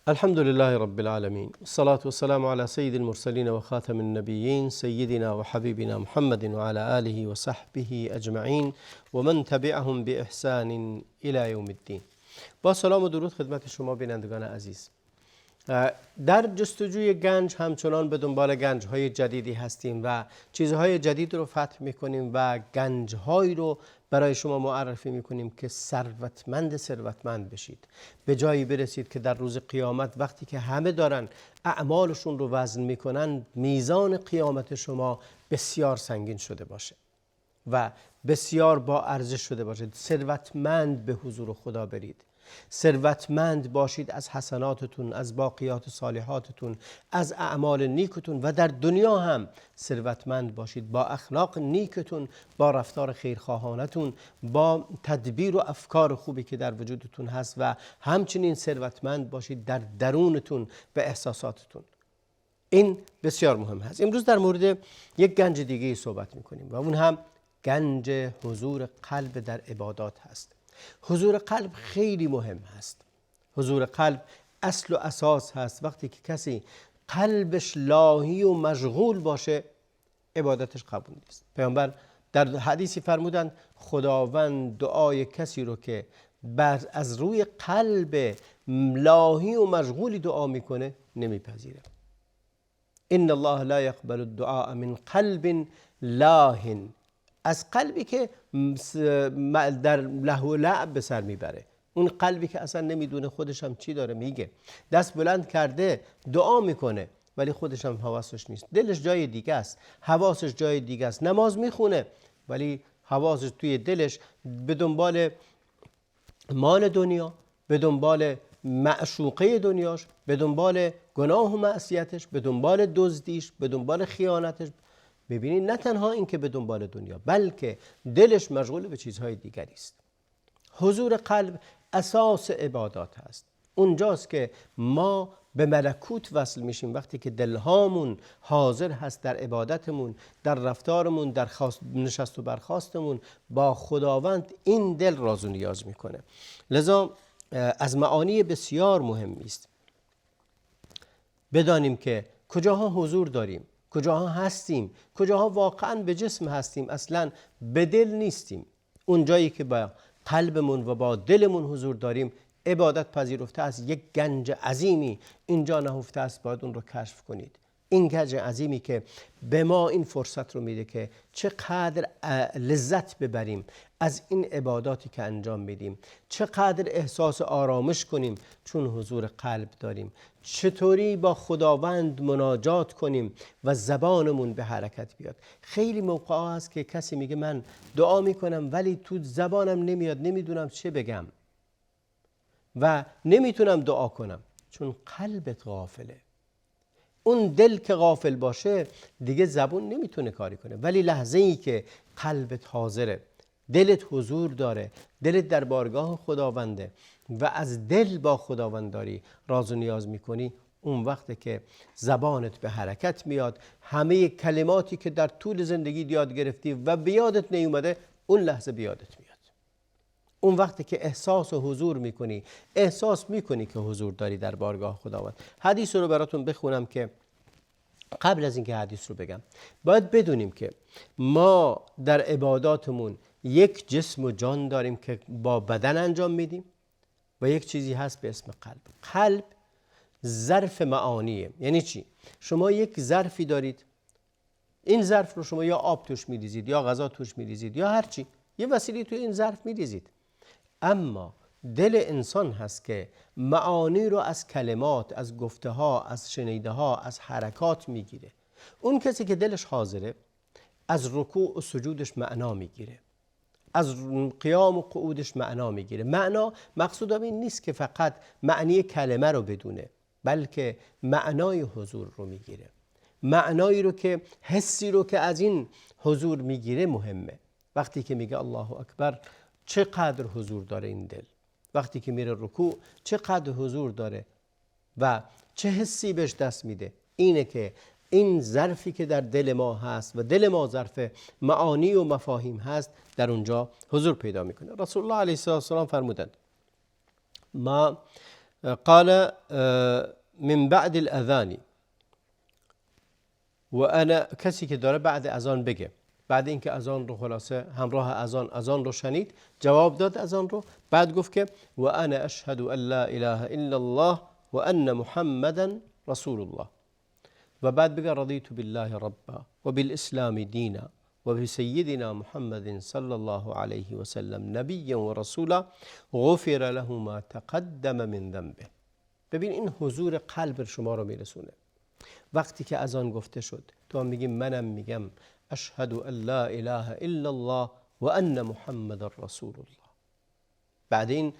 الحمد لله رب العالمين، الصلاة والسلام على سيد المرسلين وخاتم النبيين سيدنا وحبيبنا محمد وعلى آله وصحبه أجمعين ومن تبعهم بإحسان إلى يوم الدين. با سلام و درود خدمت شما بینندگان عزیز. در جستجوی گنج همچنان به دنبال گنج‌های جدیدی هستیم و چیزهای جدید رو فتح می‌کنیم و گنج‌هایی رو برای شما معرفی می‌کنیم که ثروتمند بشید، به جایی برسید که در روز قیامت وقتی که همه دارن اعمالشون رو وزن می‌کنن، میزان قیامت شما بسیار سنگین شده باشه و بسیار با ارزش شده باشه. ثروتمند به حضور خدا برید، ثروتمند باشید از حسناتتون، از باقیات صالحاتتون، از اعمال نیکتون و در دنیا هم ثروتمند باشید با اخلاق نیکتون، با رفتار خیرخواهانتون، با تدبیر و افکار خوبی که در وجودتون هست و همچنین ثروتمند باشید در درونتون و احساساتتون. این بسیار مهم هست. امروز در مورد یک گنج دیگه صحبت میکنیم و اون هم گنج حضور قلب در عبادات هست. حضور قلب خیلی مهم هست. حضور قلب اصل و اساس هست. وقتی که کسی قلبش لاهی و مشغول باشه عبادتش قبول نیست. پیامبر در حدیثی فرمودند خداوند دعای کسی رو که از روی قلب لاهی و مشغولی دعا میکنه نمیپذیره. ان الله لا يقبل الدعاء من قلب لاه، از قلبی که در له و لعب به سر میبره، اون قلبی که اصلا نمیدونه خودش هم چی داره میگه، دست بلند کرده دعا میکنه ولی خودش هم حواسش نیست، دلش جای دیگه است، حواسش جای دیگه است، نماز میخونه ولی حواسش توی دلش به دنبال مال دنیا، به دنبال معشوقه دنیاش، به دنبال گناه و معصیتش، به دنبال دزدیش، به دنبال خیانتش. ببینید نه تنها این که به دنبال دنیا بلکه دلش مشغول به چیزهای دیگری است. حضور قلب اساس عبادات هست. اونجاست که ما به ملکوت وصل میشیم، وقتی که دلهامون حاضر هست در عبادتمون، در رفتارمون، در نشست و برخاستمون با خداوند. این دل راز و نیاز میکنه. لذا از معانی بسیار مهمی است بدانیم که کجاها حضور داریم، کجاها هستیم، کجاها واقعا به جسم هستیم، اصلا به دل نیستیم. اون جایی که با قلبمون و با دلمون حضور داریم عبادت پذیرفته است. یک گنج عظیمی اینجا نهفته است، باید اون رو کشف کنید. این گنج عظیمی که به ما این فرصت رو میده که چقدر لذت ببریم از این عباداتی که انجام میدیم، چقدر احساس آرامش کنیم چون حضور قلب داریم، چطوری با خداوند مناجات کنیم و زبانمون به حرکت بیاد. خیلی موقع هست که کسی میگه من دعا میکنم ولی تو زبانم نمیاد، نمیدونم چه بگم و نمیتونم دعا کنم چون قلبت غافله. اون دل که غافل باشه دیگه زبون نمیتونه کاری کنه، ولی لحظه ای که قلبت حاضره، دلت حضور داره، دلت در بارگاه خداونده و از دل با خداوند داری راز و نیاز میکنی، اون وقته که زبانت به حرکت میاد. همه کلماتی که در طول زندگی یاد گرفتی و به یادت نیومده اون لحظه به یادت میاد. اون وقتی که احساس و حضور میکنی، احساس میکنی که حضور داری در بارگاه خداوند. حدیث رو براتون بخونم که قبل از اینکه حدیث رو بگم باید بدونیم که ما در عباداتمون یک جسم و جان داریم که با بدن انجام میدیم و یک چیزی هست به اسم قلب. قلب ظرف معانیه. یعنی چی؟ شما یک ظرفی دارید، این ظرف رو شما یا آب توش میریزید یا غذا توش میریزید یا هر چی، یه وسیله توی این ظرف میریزید. اما دل انسان هست که معانی رو از کلمات، از گفته ها، از شنیده ها، از حرکات میگیره. اون کسی که دلش حاضره از رکوع و سجودش معنا میگیره، از قیام و قعودش معنا میگیره. معنا مقصود این نیست که فقط معنی کلمه رو بدونه، بلکه معنای حضور رو میگیره. معنایی رو که حسی رو که از این حضور میگیره مهمه. وقتی که میگه الله اکبر چقدر حضور داره این دل، وقتی که میره رکوع چقدر حضور داره و چه حسی بهش دست میده. اینه که این ظرفی که در دل ما هست و دل ما ظرف معانی و مفاهیم هست در اونجا حضور پیدا میکنه. رسول الله علیه السلام فرمودند ما قال من بعد الاذان و انا، کسی که داره بعد اذان بگه، بعد اینکه اذان رو خلاصه همراه اذان رو شنید، جواب داد اذان رو، بعد گفت که و انا اشهد ان لا اله الا الله و ان محمدا رسول الله، و بعد بگه رضیت بالله ربا و بالاسلام دینا و بسیدنا محمد صلی الله علیه و سلم نبیا و رسولا غفر له ما تقدم من ذنبه. ببین این حضور قلب شما رو میرسونه. وقتی که اذان گفته شد تو هم میگی منم میگم اشهد ان لا اله الا الله و ان محمد رسول الله. بعد این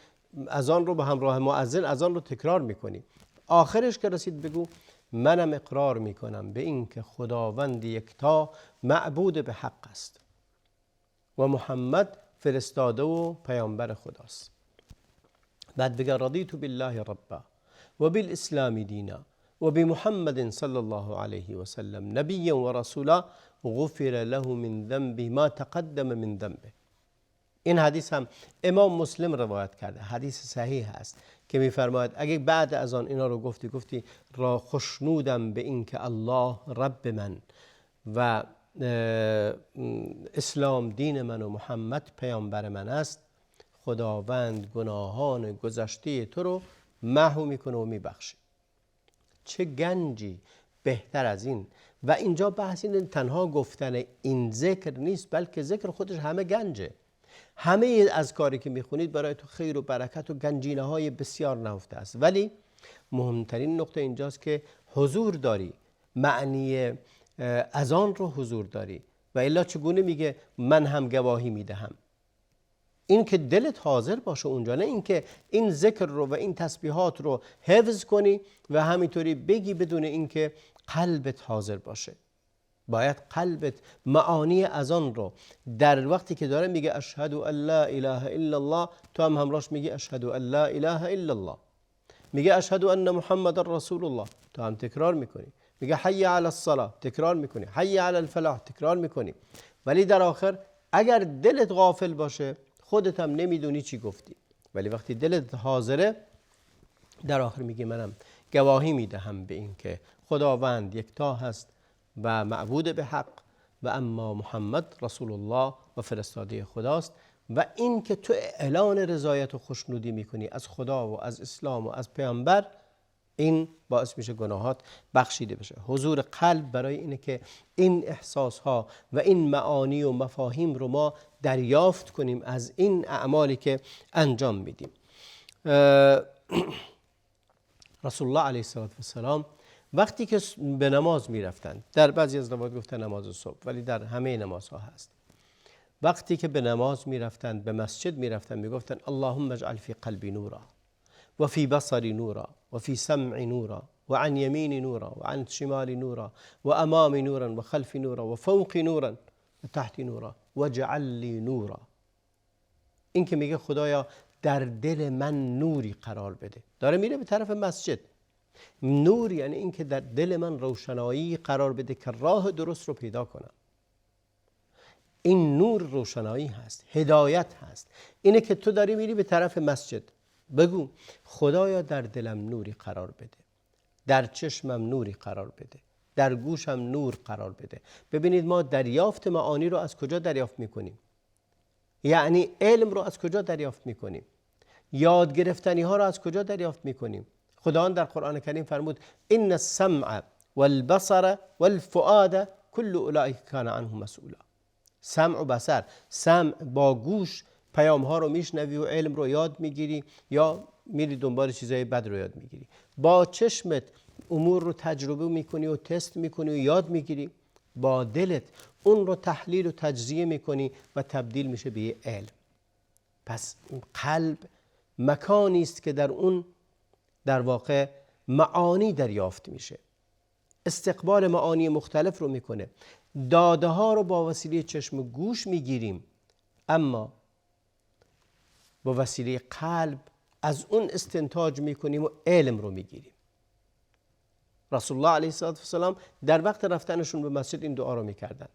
اذان رو به همراه مؤذن اذان رو تکرار میکنی. آخرش که رسید بگو منم اقرار میکنم به این که خداوند یکتا معبود به حق است و محمد فرستاده و پیامبر خداست. بعد بگه رضیت بالله ربا و بالاسلام دینا و بمحمد صلی الله علیه و سلم نبیا و رسولا غفر له من ذنبه ما تقدم من ذنبه. این حدیث هم امام مسلم روایت کرده، حدیث صحیح است که میفرماید اگه بعد از آن اینا رو گفتی را خوشنودم به این که الله رب من و اسلام دین من و محمد پیامبر من است، خداوند گناهان گذشته تو رو محو میکنه و میبخشه. چه گنجی بهتر از این. و اینجا بحث این تنها گفتن این ذکر نیست، بلکه ذکر خودش همه گنجه. همه از کاری که میخونید برای تو خیر و برکت و گنجینه های بسیار نهفته است، ولی مهمترین نقطه اینجاست که حضور داری، معنی اذان رو حضور داری. و الا چگونه میگه من هم گواهی میدهم؟ این که دلت حاضر باشه اونجا، نه اینکه این ذکر رو و این تسبیحات رو حفظ کنی و همینطوری بگی بدون اینکه قلبت حاضر باشه. باید قلبت معانی اذان رو در وقتی که داره میگه اشهد ان لا اله الا الله، تو هم همراهش میگی اشهد ان لا اله الا الله. میگه اشهد ان محمد رسول الله، تو هم تکرار میکنی. میگه حی علی الصلاه، تکرار میکنی. حی علی الفلاح، تکرار میکنی. ولی در آخر اگر دلت غافل باشه خودت هم نمیدونی چی گفتی، ولی وقتی دلت حاضره در آخر میگی منم گواهی میدهم به این که خداوند یکتا هست و معبود به حق و اما محمد رسول الله و فرستاده خداست. و این که تو اعلان رضایت و خوشنودی میکنی از خدا و از اسلام و از پیامبر، این باعث میشه گناهات بخشیده بشه. حضور قلب برای اینه که این احساس ها و این معانی و مفاهیم رو ما دریافت کنیم از این اعمالی که انجام میدیم. رسول الله علیه السلام وقتی که به نماز میرفتند، در بعضی از روایات گفته نماز صبح ولی در همه نمازها هست، وقتی که به نماز میرفتند، به مسجد میرفتند، میگفتند اللهم اجعل فی قلبی نورا و فی بصری نورا و فی سمعی نورا و عن یمینی نورا و عن شمالی نورا و امامی نورا و خلفی نورا و فوقی نورا و تحتی نورا و جعل لی نورا. این که میگه خدایا در دل من نوری قرار بده، داره میره به طرف مسجد. نور یعنی این که در دل من روشنایی قرار بده که راه درست رو پیدا کنم. این نور روشنایی هست، هدایت هست. اینه که تو داری میری به طرف مسجد، بگو خدایا در دلم نوری قرار بده، در چشمم نوری قرار بده، در گوشم نور قرار بده. ببینید ما دریافت معانی رو از کجا دریافت میکنیم؟ یعنی علم رو از کجا دریافت میکنیم؟ یاد گرفتنی ها رو از کجا دریافت میکنیم؟ خداوند در قرآن کریم فرمود ان السمع والبصر والفؤاد كل اولئک کان عنه مسئولا. سمع و بصر، سمع با گوش پیام ها رو میشنوی و علم رو یاد میگیری یا میری دنبال چیزای بد رو یاد میگیری. با چشمت امور رو تجربه میکنی و تست میکنی و یاد میگیری. با دلت اون رو تحلیل و تجزیه میکنی و تبدیل میشه به علم. پس قلب مکانی است که در اون در واقع معانی دریافت میشه، استقبال معانی مختلف رو میکنه. داده ها رو با وسیله چشم و گوش میگیریم، اما با وسیله قلب از اون استنتاج میکنیم و علم رو میگیریم. رسول الله علیه السلام در وقت رفتنشون به مسجد این دعا رو میکردن.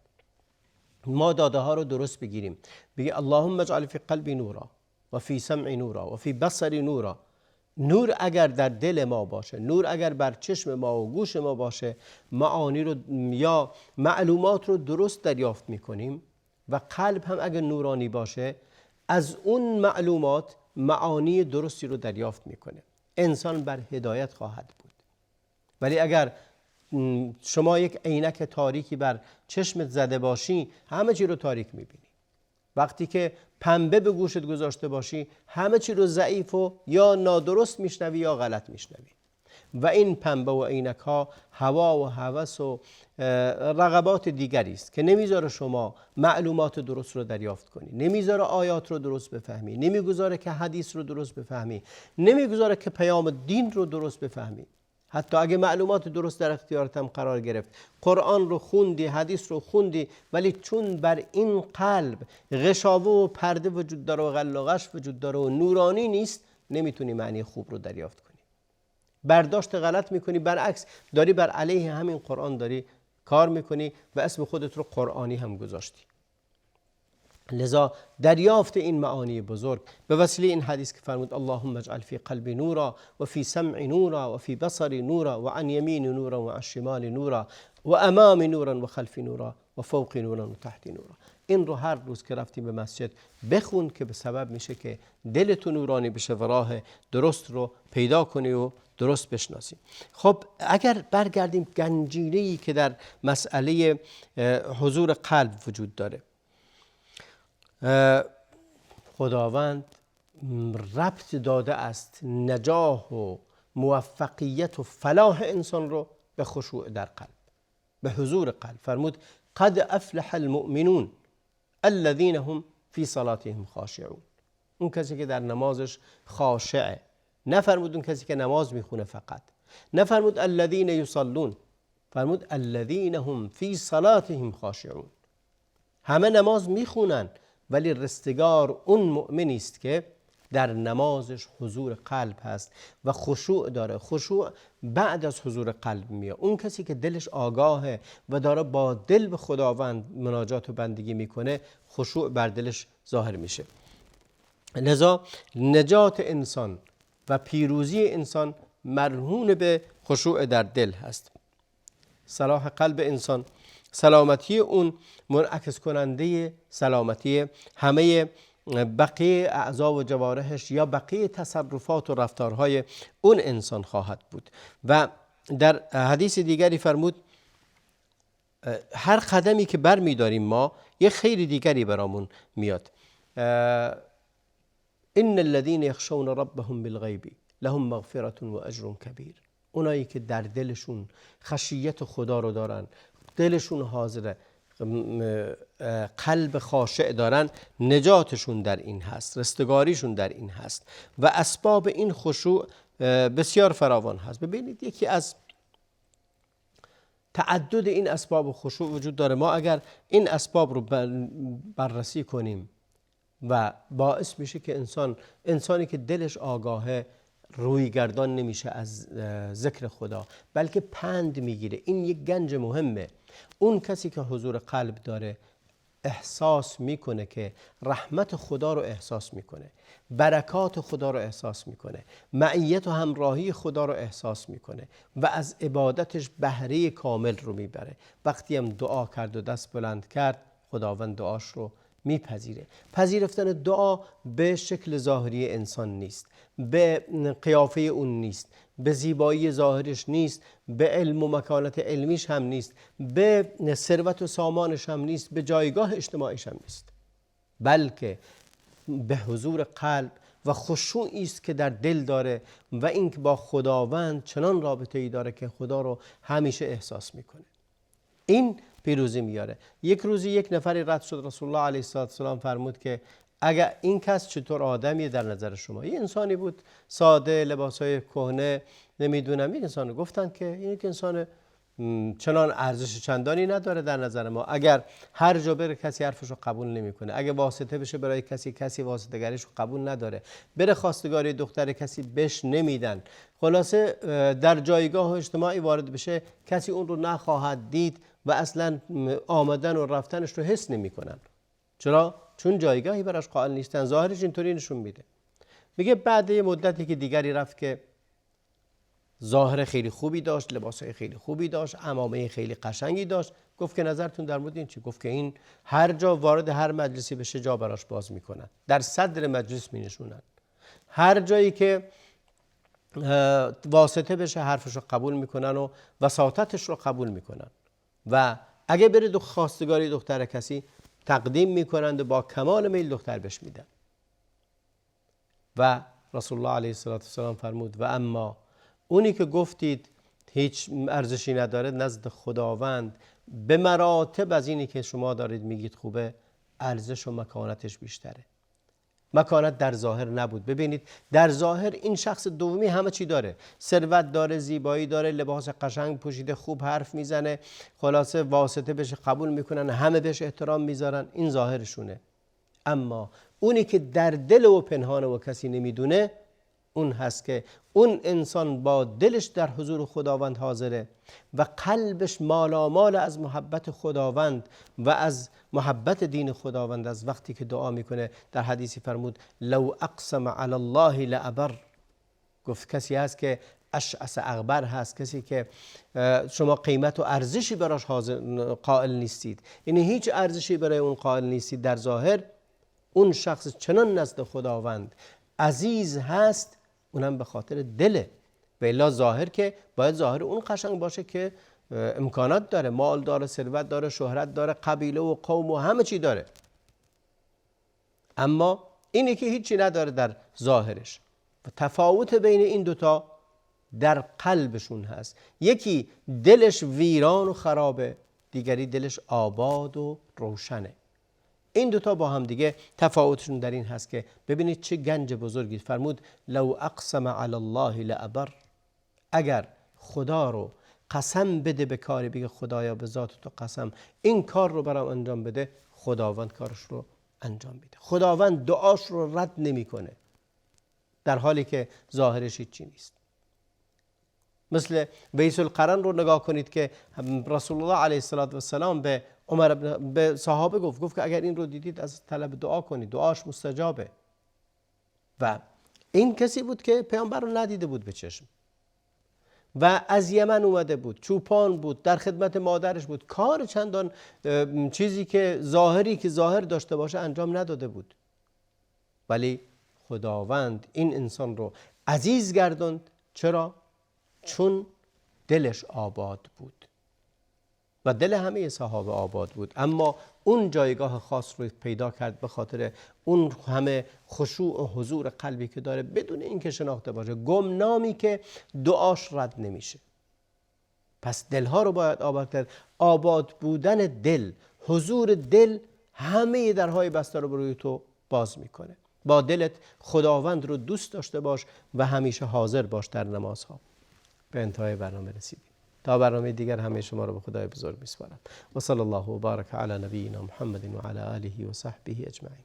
ما داده ها رو درست بگیریم، بگی اللهم اجعل فی قلبی نورا و فی سمعی نورا و فی بصری نورا نور اگر در دل ما باشه، نور اگر بر چشم ما و گوش ما باشه، معانی رو یا معلومات رو درست دریافت میکنیم و قلب هم اگر نورانی باشه از اون معلومات معانی درستی رو دریافت میکنه. انسان بر هدایت خواهد بود. ولی اگر شما یک عینک تاریکی بر چشمت زده باشی همه چی رو تاریک میبینی. وقتی که پنبه به گوشت گذاشته باشی همه چی رو ضعیف و یا نادرست میشنوی یا غلط میشنوی. و این پنبه و عینک ها هوا و هوس و رغبات دیگری است که نمیذاره شما معلومات درست رو دریافت کنی، نمیذاره آیات رو درست بفهمی، نمیگذاره که حدیث رو درست بفهمی، نمیگذاره که پیام دین رو درست بفهمی. حتی اگه معلومات درست در اختیارت هم قرار گرفت، قرآن رو خوندی، حدیث رو خوندی، ولی چون بر این قلب غشاوه و پرده وجود داره و غل و غش وجود داره و نورانی نیست، نمیتونی معنی خوب رو دریافت کنی. برداشت غلط میکنی، برعکس داری بر علیه همین قرآن داری کار میکنی و اسم خودت رو قرآنی هم گذاشتی. لذا دریافت این معانی بزرگ به وسیله این حدیث که فرمود اللهم اجعل فی قلبی نورا و فی سمع نورا و فی بصری نورا و عن یمین نورا و عن شمال نورا و امام نورا و خلف نورا و فوق نورا و تحت نورا. این رو هر روز که رفتی به مسجد بخون که به سبب میشه که دلت نورانی بشه و راه درست رو پیدا کنی و درست بشناسی. خب اگر برگردیم گنجینه‌ای که در مسئله حضور قلب وجود داره، خداوند ربط داده است نجاح و موفقیت و فلاح انسان رو به خشوع در قلب، به حضور قلب. فرمود قد افلح المؤمنون الذين هم فی صلاتهم خاشعون. اون کسی که در نمازش خاشعه. نفرمود اون کسی که نماز میخونه فقط، نفرمود الذين یصلون، فرمود الذين هم فی صلاتهم خاشعون. همه نماز میخونن ولی رستگار اون مؤمنی است که در نمازش حضور قلب هست و خشوع داره. خشوع بعد از حضور قلب میاد. اون کسی که دلش آگاهه و داره با دل به خداوند مناجات و بندگی میکنه، خشوع بر دلش ظاهر میشه. لذا نجات انسان و پیروزی انسان مرهون به خشوع در دل هست. صلاح قلب انسان، سلامتی اون منعکس کننده سلامتی همه بقیه اعضا و جوارحش یا بقیه تصرفات و رفتارهای اون انسان خواهد بود. و در حدیث دیگری فرمود هر قدمی که بر می داریم ما یک خیر دیگری برامون میاد. ان الذين يخشون ربهم بالغیب لهم مغفرة و اجر کبیر. اونایی که در دلشون خشیت خدا رو دارن، دلشون حاضره، قلب خاشع دارن، نجاتشون در این هست، رستگاریشون در این هست و اسباب این خشوع بسیار فراوان هست. ببینید یکی از تعدد این اسباب خشوع وجود داره. ما اگر این اسباب رو بررسی کنیم و باعث میشه که انسانی که دلش آگاهه روی گردان نمیشه از ذکر خدا، بلکه پند میگیره. این یک گنج مهمه. اون کسی که حضور قلب داره احساس میکنه که رحمت خدا رو احساس میکنه، برکات خدا رو احساس میکنه، معیت و همراهی خدا رو احساس میکنه و از عبادتش بهره کامل رو میبره. وقتی هم دعا کرد و دست بلند کرد، خداوند دعاش رو میپذیره. پذیرفتن دعا به شکل ظاهری انسان نیست، به قیافه اون نیست، به زیبایی ظاهرش نیست، به علم و مکانت علمیش هم نیست، به ثروت و سامانش هم نیست، به جایگاه اجتماعیش هم نیست، بلکه به حضور قلب و خشوعی است که در دل داره و اینکه با خداوند چنان رابطه ای داره که خدا رو همیشه احساس میکنه. این پیروزی میاره. یک روزی یک نفری رد شد، رسول الله علیه السلام فرمود که اگر این کس چطور آدمیه در نظر شما؟ یه انسانی بود ساده، لباسای کهنه، نمیدونم، یک انسان. گفتن که این یک انسان چنان ارزش چندانی نداره در نظر ما. اگر هر جا بره کسی حرفش رو قبول نمیکنه، اگه واسطه بشه برای کسی واسطه گریش رو قبول نداره، بره خواستگاری دختر کسی بهش نمیدن. خلاصه در جایگاه اجتماعی وارد بشه کسی اون رو نخواهد دید و اصلا آمدن و رفتنش رو حس نمیکنن. چرا؟ چون جایگاهی براش قائل نیستن. ظاهرش اینطوری نشون میده. میگه بعد یه مدتی که دیگری رفت که ظاهر خیلی خوبی داشت، لباسای خیلی خوبی داشت، عمامه خیلی قشنگی داشت. گفت که نظرتون در مورد این چی؟ گفت که این هر جا وارد هر مجلسی بشه جا براش باز میکنن، در صدر مجلس مینشونن، هر جایی که واسطه بشه حرفش رو قبول میکنن و وساطتش رو قبول میکنن و اگه بره خواستگاری دختر کسی تقدیم میکنند و با کمال میل دختر بهش میدن. و رسول الله علیه السلام فرمود و اما اونی که گفتید هیچ ارزشی نداره نزد خداوند به مراتب از اینی که شما دارید میگید خوبه، ارزش و مکانتش بیشتره. مکانت در ظاهر نبود. ببینید در ظاهر این شخص دومی همه چی داره، ثروت داره، زیبایی داره، لباس قشنگ پوشیده، خوب حرف میزنه، خلاصه واسطه بهش قبول میکنن، همه بهش احترام میذارن، این ظاهرشونه. اما اونی که در دل و پنهان و کسی نمیدونه، اون هست که اون انسان با دلش در حضور خداوند حاضره و قلبش مالامال از محبت خداوند و از محبت دین خداوند. از وقتی که دعا میکنه در حدیثی فرمود لو اقسم علی الله لابر. گفت کسی هست که اشعث اغبر هست، کسی که شما قیمت و ارزشی براش قائل نیستید، یعنی هیچ ارزشی برای اون قائل نیستید در ظاهر، اون شخص چنان نزد خداوند عزیز هست، اونم به خاطر دله. و الا ظاهر که باید ظاهر اون قشنگ باشه که امکانات داره، مال داره، ثروت داره، شهرت داره، قبیله و قوم و همه چی داره. اما اینی که هیچی نداره در ظاهرش. و تفاوت بین این دوتا در قلبشون هست. یکی دلش ویران و خرابه، دیگری دلش آباد و روشنه. این دوتا با هم دیگه تفاوتشون در این هست که ببینید چه گنج بزرگی. فرمود لو اقسم علی الله لابر. اگر خدا رو قسم بده به کاری، بگه خدایا به ذات تو قسم این کار رو برام انجام بده، خداوند کارش رو انجام میده. خداوند دعاش رو رد نمیکنه در حالی که ظاهرش هیچی نیست. مثل ویس القرن رو نگاه کنید که رسول الله علیه السلام به به صحابه گفت که اگر این رو دیدید از طلب دعا کنید، دعاش مستجابه. و این کسی بود که پیامبر رو ندیده بود به چشم و از یمن اومده بود، چوپان بود، در خدمت مادرش بود، کار چندان چیزی که ظاهر داشته باشه انجام نداده بود، ولی خداوند این انسان رو عزیز گرداند. چرا؟ چون دلش آباد بود و دل همه صحابه آباد بود، اما اون جایگاه خاص رو پیدا کرد به خاطر اون همه خشوع و حضور قلبی که داره، بدون اینکه شناخته باشه، گمنامی که دعاش رد نمیشه. پس دلها رو باید آباد کرد. آباد بودن دل، حضور دل، همه درهای بسته رو روی تو باز میکنه. با دلت خداوند رو دوست داشته باش و همیشه حاضر باش در نمازها. به انتهای برنامه رسیدیم. تا برنامه دیگر همه شما رو به خدای بزرگ میسپارم و صلی الله و بارک علی نبینا محمد و علی آله و صحبه اجمعین.